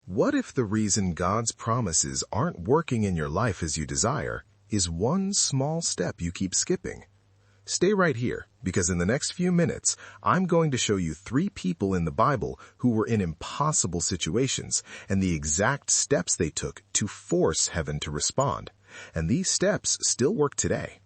What if the reason God's promises aren't working in your life as you desire is one small step you keep skipping? Stay right here, because in the next few minutes, I'm going to show you 3 people in the Bible who were in impossible situations and the exact steps they took to force heaven to respond. And these steps still work today.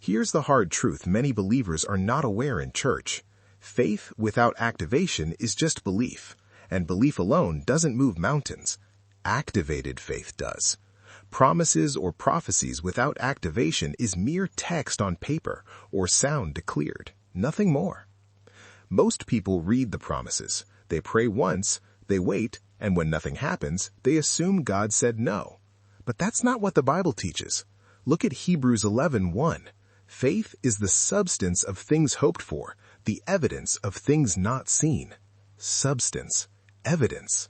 Here's the hard truth many believers are not aware in church. Faith without activation is just belief. And belief alone doesn't move mountains. Activated faith does. Promises or prophecies without activation is mere text on paper or sound declared, nothing more. Most people read the promises. They pray once, they wait, and when nothing happens, they assume God said no. But that's not what the Bible teaches. Look at Hebrews 11:1. Faith is the substance of things hoped for, the evidence of things not seen. Substance. Evidence.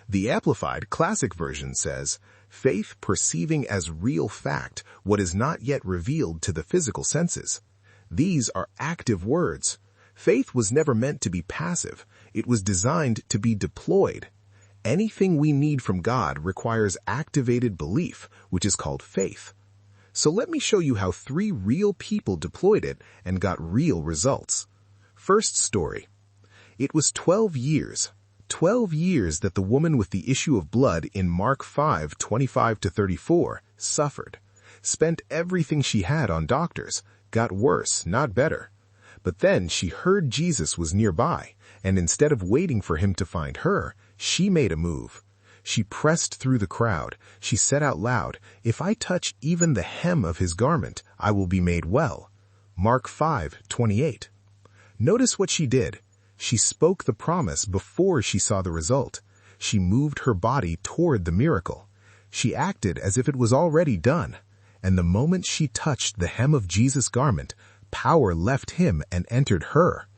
The Amplified Classic Version says, faith perceiving as real fact what is not yet revealed to the physical senses. These are active words. Faith was never meant to be passive. It was designed to be deployed. Anything we need from God requires activated belief, which is called faith. So let me show you how 3 real people deployed it and got real results. First story. It was 12 years that the woman with the issue of blood in Mark 5:25-34 suffered, spent everything she had on doctors, got worse, not better. But then she heard Jesus was nearby, and instead of waiting for him to find her, she made a move. She pressed through the crowd. She said out loud, "If I touch even the hem of his garment, I will be made well." Mark 5:28. Notice what she did. She spoke the promise before she saw the result. She moved her body toward the miracle. She acted as if it was already done. And the moment she touched the hem of Jesus' garment, power left him and entered her.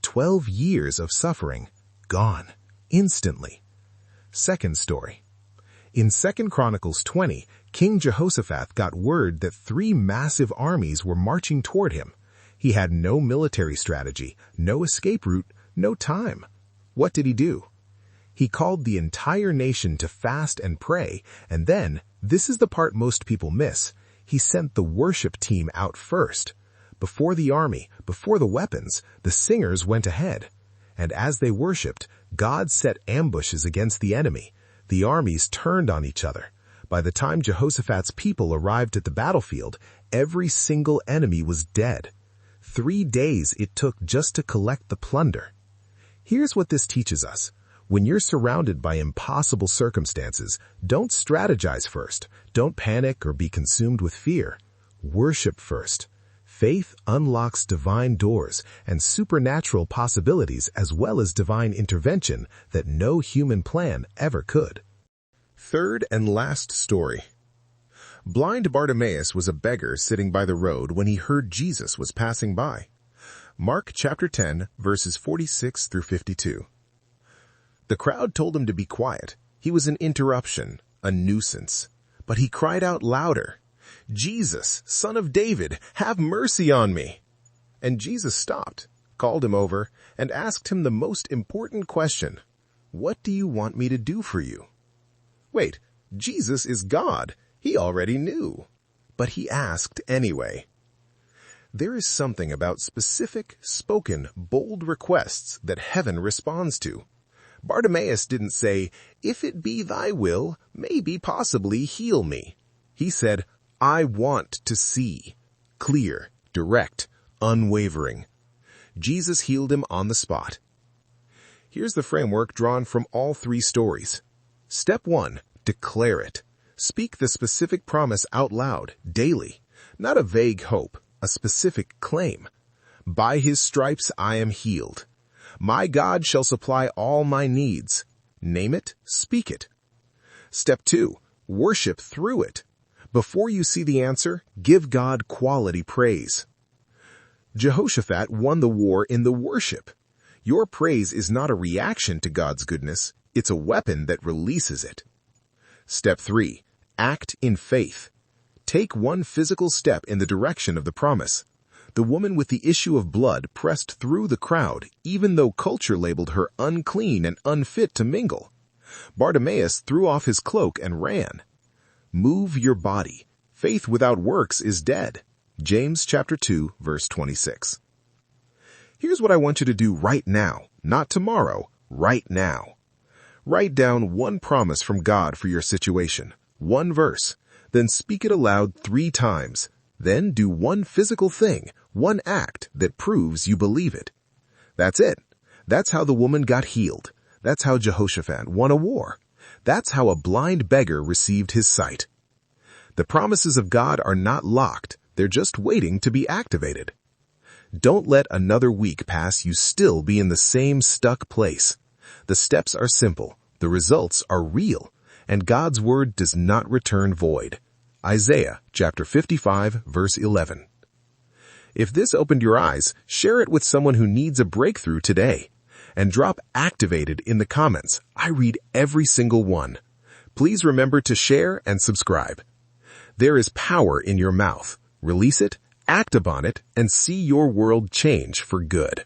12 years of suffering, gone, instantly. Second story. In 2 Chronicles 20, King Jehoshaphat got word that 3 massive armies were marching toward him. He had no military strategy, no escape route, no time. What did he do? He called the entire nation to fast and pray, and then, this is the part most people miss, he sent the worship team out first. Before the army, before the weapons, the singers went ahead. And as they worshipped, God set ambushes against the enemy. The armies turned on each other. By the time Jehoshaphat's people arrived at the battlefield, every single enemy was dead. 3 days it took just to collect the plunder. Here's what this teaches us. When you're surrounded by impossible circumstances, don't strategize first. Don't panic or be consumed with fear. Worship first. Faith unlocks divine doors and supernatural possibilities as well as divine intervention that no human plan ever could. Third and last story. Blind Bartimaeus was a beggar sitting by the road when he heard Jesus was passing by. Mark chapter 10, verses 46-52. The crowd told him to be quiet. He was an interruption, a nuisance. But he cried out louder, "Jesus, Son of David, have mercy on me." And Jesus stopped, called him over, and asked him the most important question. "What do you want me to do for you?" Wait, Jesus is God. He already knew. But he asked anyway. There is something about specific, spoken, bold requests that heaven responds to. Bartimaeus didn't say, "If it be thy will, maybe possibly heal me." He said, "I want to see." Clear, direct, unwavering. Jesus healed him on the spot. Here's the framework drawn from all 3 stories. Step 1, declare it. Speak the specific promise out loud, daily. Not a vague hope, a specific claim. By his stripes I am healed. My God shall supply all my needs. Name it, speak it. Step 2, worship through it. Before you see the answer, give God quality praise. Jehoshaphat won the war in the worship. Your praise is not a reaction to God's goodness, it's a weapon that releases it. Step 3, act in faith. Take one physical step in the direction of the promise. The woman with the issue of blood pressed through the crowd, even though culture labeled her unclean and unfit to mingle. Bartimaeus threw off his cloak and ran. Move your body. Faith without works is dead. James chapter 2, verse 26. Here's what I want you to do right now, not tomorrow, right now. Write down one promise from God for your situation, one verse, then speak it aloud 3 times. Then do one physical thing, one act that proves you believe it. That's it. That's how the woman got healed. That's how Jehoshaphat won a war. That's how a blind beggar received his sight. The promises of God are not locked. They're just waiting to be activated. Don't let another week pass you still be in the same stuck place. The steps are simple, the results are real, and God's word does not return void. Isaiah chapter 55, verse 11. If this opened your eyes, share it with someone who needs a breakthrough today. And drop activated in the comments. I read every single one. Please remember to share and subscribe. There is power in your mouth. Release it, act upon it, and see your world change for good.